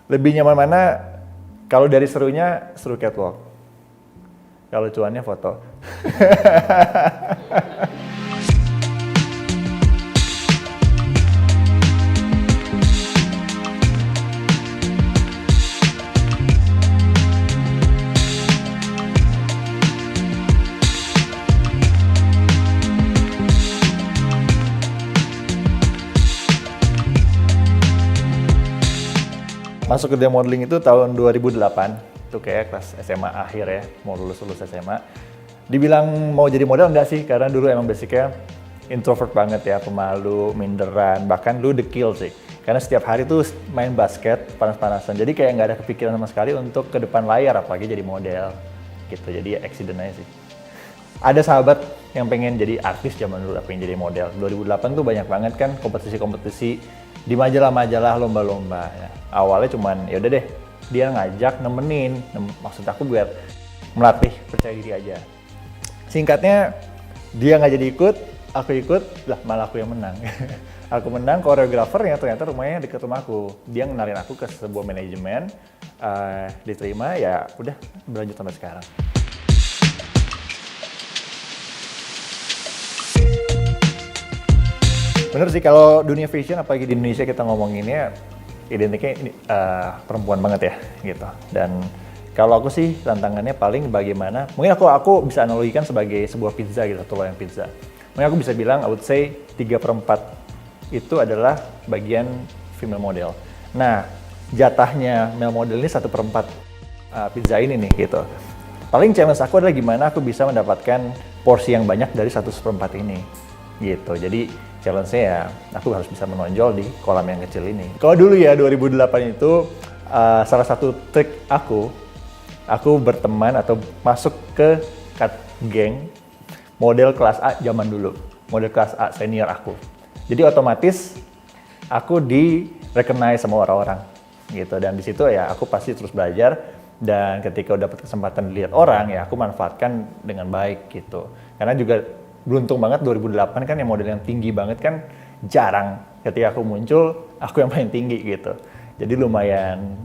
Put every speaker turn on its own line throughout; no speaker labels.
Lebih nyaman mana? Kalau dari serunya, seru catwalk. Kalau cuannya foto. Masuk ke dunia modeling itu tahun 2008, itu kayak kelas SMA akhir ya, mau lulus SMA. Dibilang mau jadi model enggak sih, karena dulu emang basicnya introvert banget ya, pemalu, minderan, bahkan dulu dekil sih. Karena setiap hari tuh main basket, panas-panasan, jadi kayak nggak ada kepikiran sama sekali untuk ke depan layar, apalagi jadi model gitu, jadi accident aja sih. Ada sahabat yang pengen jadi artis zaman dulu, pengen jadi model. 2008 tuh banyak banget kan kompetisi-kompetisi di majalah-majalah, lomba-lomba. Ya. Awalnya cuman ya udah deh, dia ngajak nemenin, maksud aku buat melatih percaya diri aja. Singkatnya, dia nggak jadi ikut, lah malah aku yang menang. Aku menang, koreografernya ternyata rumahnya deket rumahku. Dia ngenalin aku ke sebuah manajemen, diterima, ya udah berlanjut sampai sekarang. Bener sih, kalau dunia fashion apalagi di Indonesia kita ngomonginnya identiknya ini perempuan banget ya gitu. Dan kalau aku sih tantangannya paling bagaimana, mungkin aku bisa analogikan sebagai sebuah pizza gitu, satu loyang pizza. Mungkin aku bisa bilang, I would say 3/4 itu adalah bagian female model. Nah, jatahnya male model ini 1/4 pizza ini nih gitu. Paling challenge aku adalah gimana aku bisa mendapatkan porsi yang banyak dari 1/4 ini gitu. Jadi challenge-nya ya aku harus bisa menonjol di kolam yang kecil ini. Kalau dulu ya 2008 itu salah satu trik aku berteman atau masuk ke geng model kelas A zaman dulu. Model kelas A senior aku. Jadi otomatis aku di-recognize sama orang-orang gitu, dan di situ ya aku pasti terus belajar, dan ketika udah dapat kesempatan dilihat orang ya aku manfaatkan dengan baik gitu. Karena juga beruntung banget 2008 kan yang model yang tinggi banget kan jarang. Ketika aku muncul, aku yang paling tinggi gitu. Jadi lumayan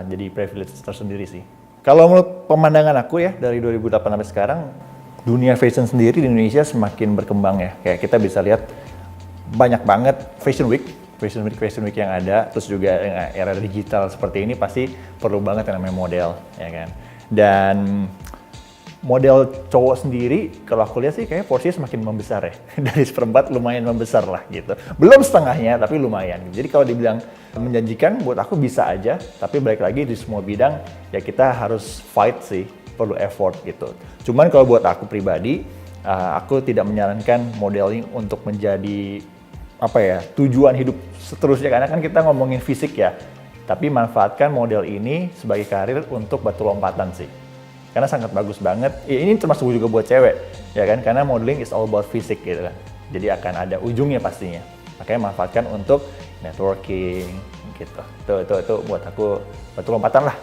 jadi privilege tersendiri sih. Kalau menurut pemandangan aku ya dari 2008 sampai sekarang, dunia fashion sendiri di Indonesia semakin berkembang ya. Kayak kita bisa lihat banyak banget fashion week yang ada, terus juga era digital seperti ini pasti perlu banget yang namanya model, ya kan. Dan model cowok sendiri, kalau aku lihat sih kayaknya porsinya semakin membesar ya. Dari 1/4 lumayan membesar lah gitu. Belum setengahnya, tapi lumayan. Jadi kalau dibilang menjanjikan, buat aku bisa aja. Tapi balik lagi di semua bidang, ya kita harus fight sih, perlu effort gitu. Cuman kalau buat aku pribadi, aku tidak menyarankan modeling untuk menjadi tujuan hidup seterusnya. Karena kan kita ngomongin fisik ya. Tapi manfaatkan model ini sebagai karir untuk batu lompatan sih. Karena sangat bagus banget. Ini termasuk juga buat cewek, ya kan? Karena modeling is all about fisik gitu kan. Jadi akan ada ujungnya pastinya. Makanya manfaatkan untuk networking gitu. Itu buat aku batu lompatan lah.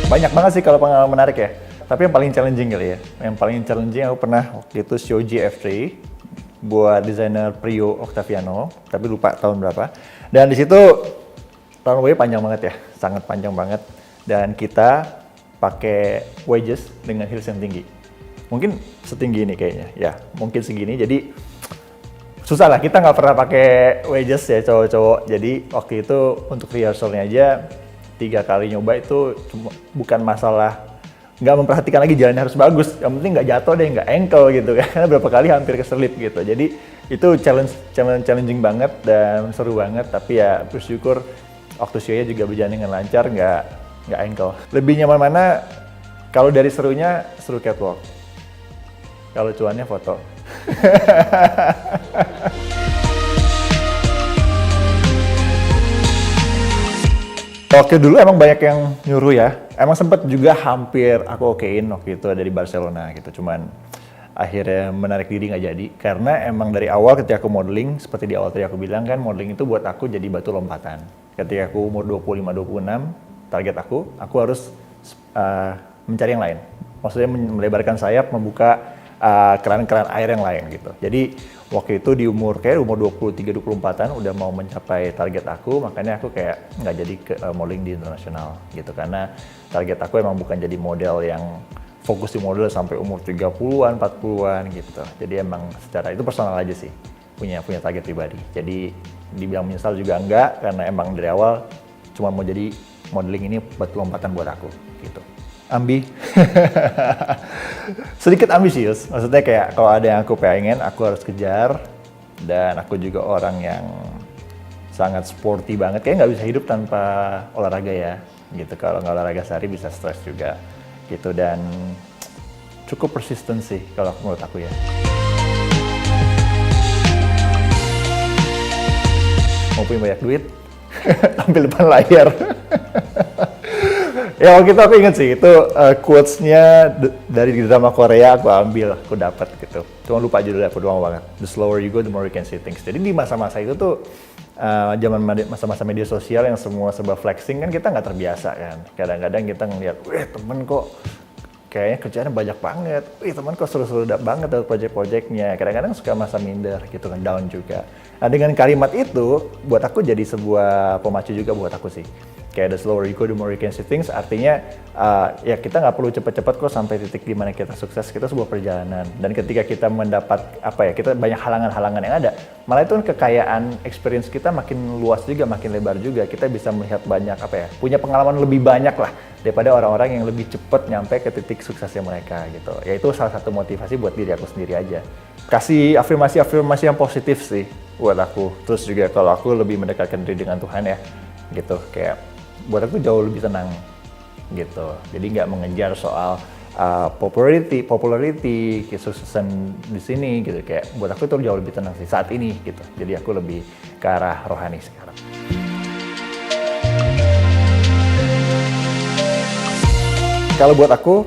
Banyak banget sih kalau pengalaman menarik ya. Tapi yang paling challenging kali ya. Yang paling challenging aku pernah waktu itu show GF3 buat desainer Prio Octaviano, tapi lupa tahun berapa. Dan di situ runway panjang banget ya, sangat panjang banget. Dan kita pakai wedges dengan heels yang tinggi. Mungkin setinggi ini kayaknya, ya mungkin segini. Jadi susah lah, kita nggak pernah pakai wedges ya cowok-cowok. Jadi waktu itu untuk rehearsalnya aja 3 kali nyoba itu bukan masalah nggak memperhatikan lagi jalannya harus bagus. Yang penting nggak jatuh deh, nggak ankle gitu kan. Karena berapa kali hampir keselip gitu. Jadi itu challenging banget dan seru banget. Tapi ya bersyukur waktu show-nya juga berjalan dengan lancar, nggak ankle. Lebih nyaman mana? Kalau dari serunya, seru catwalk. Kalau cuannya foto. Oke, dulu emang banyak yang nyuruh ya. Emang sempet juga hampir aku okein waktu itu ada di Barcelona gitu. Cuman akhirnya menarik diri nggak jadi. Karena emang dari awal ketika aku modeling, seperti di awal tadi aku bilang kan, modeling itu buat aku jadi batu lompatan. Ketika aku umur 25-26, target aku harus mencari yang lain. Maksudnya melebarkan sayap, membuka keran-keran air yang lain gitu. Jadi waktu itu di umur 23-24an udah mau mencapai target aku, makanya aku kayak nggak jadi ke modeling di internasional gitu, karena target aku emang bukan jadi model yang fokus di model sampai umur 30-an, 40-an gitu. Jadi emang secara itu personal aja sih, punya target pribadi. Jadi dibilang menyesal juga enggak, karena emang dari awal cuma mau jadi modeling ini buat lompatan buat aku gitu. Sedikit ambisius, maksudnya kayak kalau ada yang aku pengen, aku harus kejar. Dan aku juga orang yang sangat sporty banget, kayak nggak bisa hidup tanpa olahraga ya gitu. Kalau nggak olahraga sehari bisa stres juga gitu, dan cukup persisten sih kalau menurut aku ya. Mau punya banyak duit, tampil depan layar. Ya waktu itu aku inget sih, itu quotes-nya dari drama Korea aku ambil, aku dapat gitu. Cuma lupa judulnya, aku doang banget. The slower you go, the more you can see things. Jadi di masa-masa itu tuh, masa-masa media sosial yang semua serba flexing kan, kita nggak terbiasa kan. Kadang-kadang kita ngeliat, wih temen kok kayaknya kerjaannya banyak banget. Wih temen kok seru-seru banget dapat project-projectnya. Kadang-kadang suka masa minder gitu kan, down juga. Nah dengan kalimat itu, buat aku jadi sebuah pemacu juga buat aku sih. Kayak the slower you go, the more you can see things, artinya ya kita nggak perlu cepat-cepat kok sampai titik di mana kita sukses, kita sebuah perjalanan. Dan ketika kita mendapat kita banyak halangan-halangan yang ada, malah itu kekayaan experience kita makin luas juga, makin lebar juga. Kita bisa melihat banyak punya pengalaman lebih banyak lah daripada orang-orang yang lebih cepat nyampe ke titik suksesnya mereka gitu. Ya itu salah satu motivasi buat diri aku sendiri aja. Kasih afirmasi yang positif sih buat aku. Terus juga kalau aku lebih mendekatkan diri dengan Tuhan ya gitu, kayak buat aku jauh lebih tenang gitu. Jadi nggak mengejar soal popularity, kesuksesan di sini gitu. Kayak buat aku itu jauh lebih tenang sih saat ini gitu. Jadi aku lebih ke arah rohani sekarang. Kalau buat aku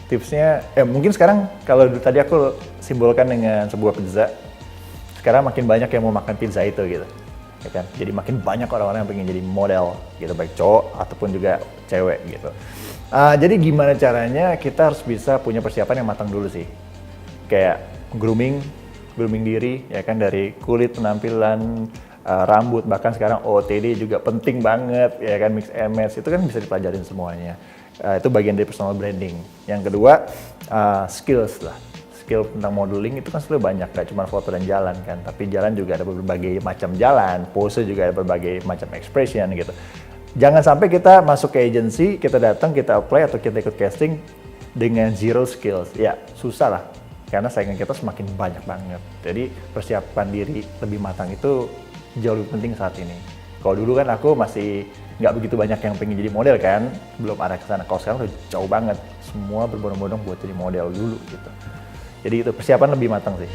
tipsnya, mungkin sekarang kalau tadi aku simbolkan dengan sebuah pizza, sekarang makin banyak yang mau makan pizza itu gitu. Ya kan? Jadi makin banyak orang-orang yang pengen jadi model gitu, baik cowok ataupun juga cewek gitu. Jadi gimana caranya kita harus bisa punya persiapan yang matang dulu sih. Kayak grooming diri ya kan, dari kulit, penampilan, rambut, bahkan sekarang OOTD juga penting banget ya kan, mix and match itu kan bisa dipelajarin semuanya. Itu bagian dari personal branding. Yang kedua, skills lah. Skill tentang modeling itu kan sebenarnya banyak, gak cuma foto dan jalan kan, tapi jalan juga ada berbagai macam jalan, pose juga ada berbagai macam expression gitu. Jangan sampai kita masuk ke agency, kita datang, kita apply atau kita ikut casting dengan zero skills. Ya susah lah, karena saingan kita semakin banyak banget. Jadi persiapan diri lebih matang itu jauh lebih penting saat ini. Kalau dulu kan aku masih nggak begitu banyak yang pengen jadi model kan, belum ada kesana. Kalau sekarang udah jauh banget, semua berbondong-bondong buat jadi model dulu gitu. Jadi itu persiapan lebih matang sih.